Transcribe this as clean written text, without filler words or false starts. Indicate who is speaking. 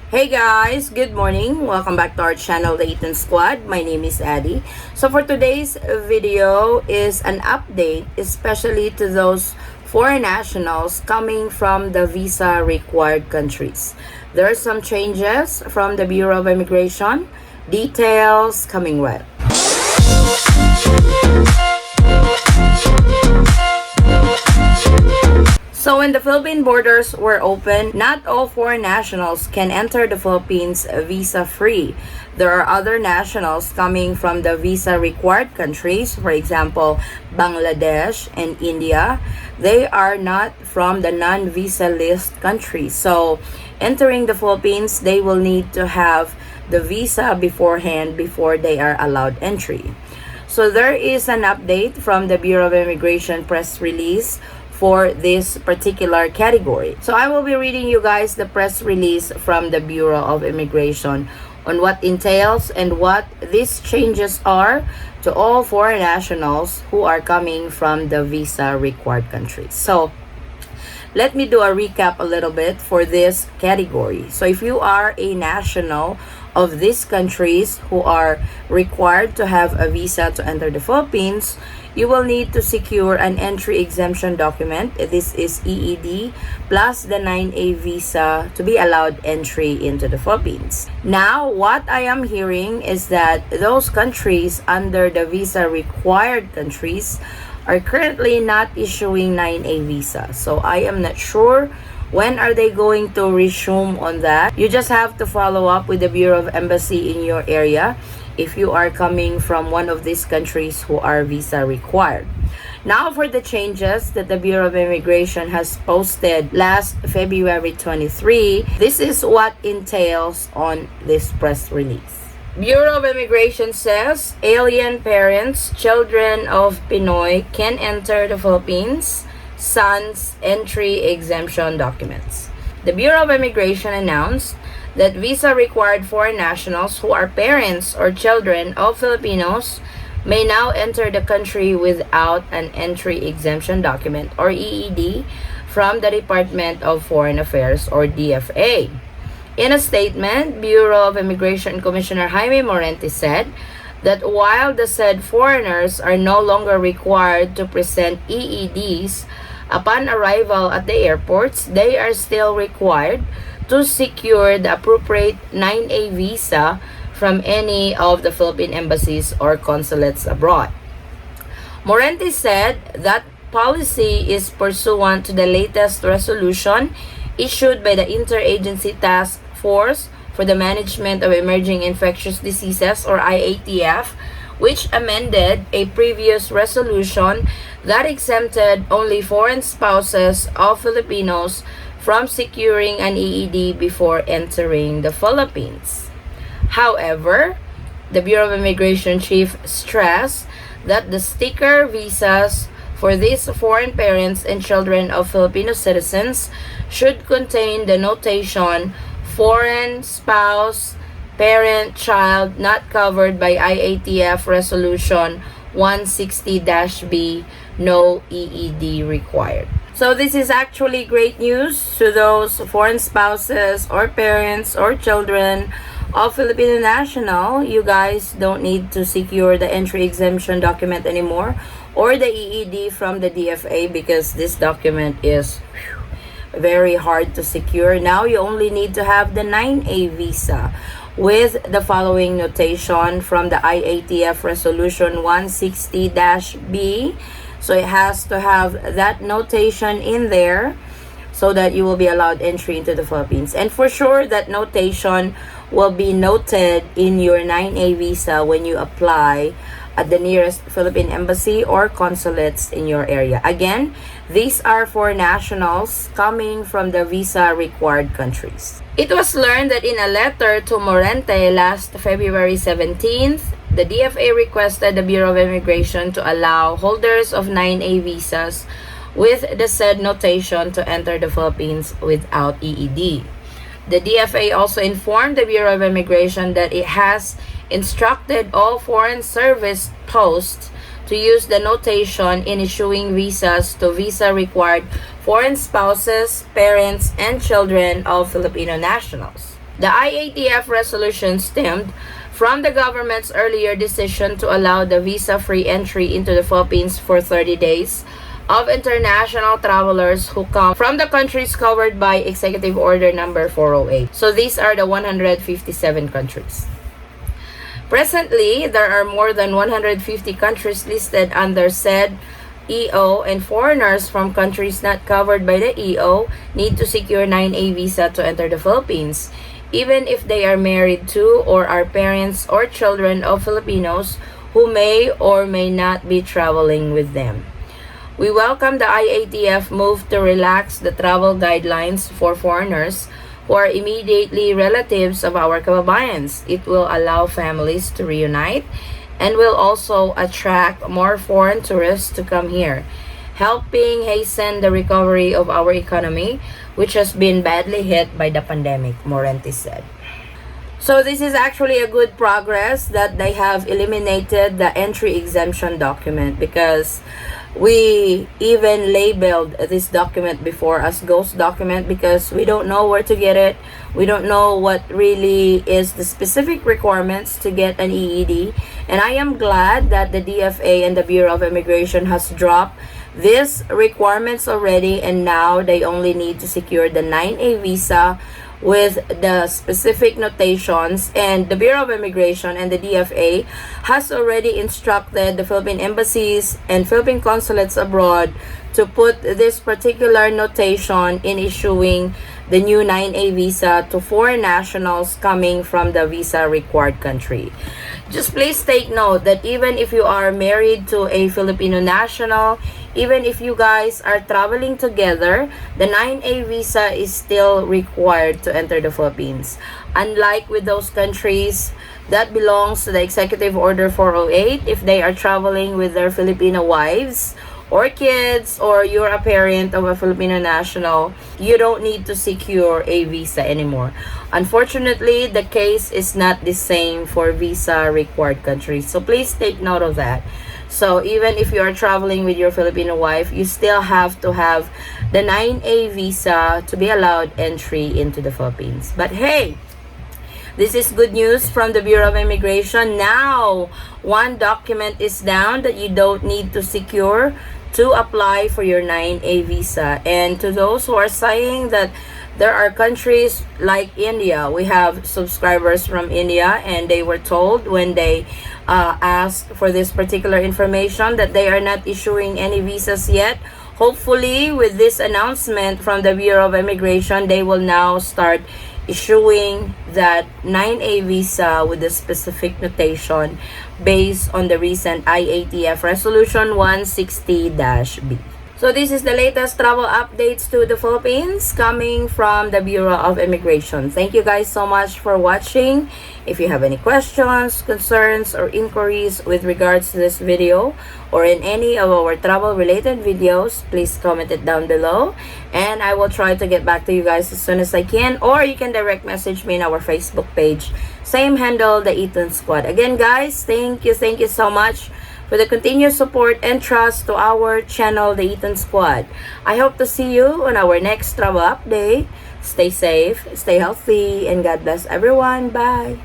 Speaker 1: Hey guys, good morning. Welcome back to our channel, the Eaton Squad. My name is Addie. So for today's video is an update, especially to those foreign nationals coming from the visa required countries. There are some changes from the Bureau of Immigration. Details coming right. So when the Philippine borders were open, not all foreign nationals can enter the Philippines visa-free. There are other nationals coming from the visa-required countries, for example, Bangladesh and India. They are not from the non-visa list countries. So entering the Philippines, they will need to have the visa beforehand before they are allowed entry. So there is an update from the Bureau of Immigration press release for this particular category. So I will be reading you guys the press release from the Bureau of Immigration on what entails and what these changes are to all foreign nationals who are coming from the visa required countries. So let me do a recap a little bit for this category. So if you are a national of these countries who are required to have a visa to enter the Philippines, you will need to secure an entry exemption document. This is EED plus the 9A visa to be allowed entry into the Philippines. Now, what I am hearing is that those countries under the visa required countries are currently not issuing 9A visa. So I am not sure when are they going to resume on that. You just have to follow up with the Bureau of Embassy in your area if you are coming from one of these countries who are visa required. Now for the changes that the Bureau of Immigration has posted last February 23, this is what entails on this press release. Bureau of Immigration says alien parents, children of Pinoy can enter the Philippines, sans entry exemption documents. The Bureau of Immigration announced that visa-required foreign nationals who are parents or children of Filipinos may now enter the country without an entry exemption document or EED from the Department of Foreign Affairs or DFA. In a statement, Bureau of Immigration Commissioner Jaime Morente said that while the said foreigners are no longer required to present EEDs upon arrival at the airports, they are still required to secure the appropriate 9A visa from any of the Philippine embassies or consulates abroad. Morente said that policy is pursuant to the latest resolution issued by the Interagency Task Force for the Management of Emerging Infectious Diseases or IATF, which amended a previous resolution that exempted only foreign spouses of Filipinos from securing an EED before entering the Philippines. However, the Bureau of Immigration chief stressed that the sticker visas for these foreign parents and children of Filipino citizens should contain the notation foreign spouse, parent, child not covered by IATF Resolution 160-B, no EED required. So this is actually great news to those foreign spouses or parents or children of Filipino national. You guys don't need to secure the entry exemption document anymore or the EED from the DFA because this document is very hard to secure. Now you only need to have the 9A visa with the following notation from the IATF Resolution 160-B. So it has to have that notation in there so that you will be allowed entry into the Philippines. And for sure, that notation will be noted in your 9A visa when you apply at the nearest Philippine embassy or consulates in your area. Again, these are for nationals coming from the visa-required countries. It was learned that in a letter to Morente last February 17th, the DFA requested the Bureau of Immigration to allow holders of 9A visas with the said notation to enter the Philippines without EED. The DFA also informed the Bureau of Immigration that it has instructed all foreign service posts to use the notation in issuing visas to visa-required foreign spouses, parents, and children of Filipino nationals. The IATF resolution stemmed from the government's earlier decision to allow the visa-free entry into the Philippines for 30 days of international travelers who come from the countries covered by Executive Order number 408. So these are the 157 countries. Presently, there are more than 150 countries listed under said EO, and foreigners from countries not covered by the EO need to secure 9A visa to enter the Philippines, even if they are married to or are parents or children of Filipinos who may or may not be traveling with them. We welcome the IATF move to relax the travel guidelines for foreigners who are immediately relatives of our kababayans. It will allow families to reunite and will also attract more foreign tourists to come here, helping hasten the recovery of our economy, which has been badly hit by the pandemic, Morenti said. So this is actually a good progress that they have eliminated the entry exemption document, because we even labeled this document before as ghost document because we don't know where to get it. We don't know what really is the specific requirements to get an EED. And I am glad that the DFA and the Bureau of Immigration has dropped these requirements already, and now they only need to secure the 9A visa with the specific notations. And the Bureau of Immigration and the DFA has already instructed the Philippine embassies and Philippine consulates abroad to put this particular notation in issuing the new 9A visa to foreign nationals coming from the visa required country. Just please take note that even if you are married to a Filipino national, even if you guys are traveling together, the 9A visa is still required to enter the Philippines. Unlike with those countries that belongs to the Executive Order 408, if they are traveling with their Filipino wives or kids, or you're a parent of a Filipino national, you don't need to secure a visa anymore. Unfortunately, the case is not the same for visa required countries. So please take note of that. So even if you are traveling with your Filipino wife, you still have to have the 9A visa to be allowed entry into the Philippines. But hey, this is good news from the Bureau of Immigration. Now, one document is down that you don't need to secure to apply for your 9A visa. And to those who are saying that there are countries like India, we have subscribers from India, and they were told when they asked for this particular information that they are not issuing any visas yet. Hopefully, with this announcement from the Bureau of Immigration, they will now start issuing that 9A visa with a specific notation based on the recent IATF Resolution 160-B. So this is the latest travel updates to the Philippines coming from the Bureau of Immigration. Thank you guys so much for watching. If you have any questions, concerns, or inquiries with regards to this video or in any of our travel related videos, please comment it down below and I will try to get back to you guys as soon as I can, or you can direct message me in our Facebook page. Same handle, the Eaton Squad. Again guys, thank you so much for the continued support and trust to our channel, the Eaton Squad. I hope to see you on our next travel update. Stay safe, stay healthy, and God bless everyone. Bye!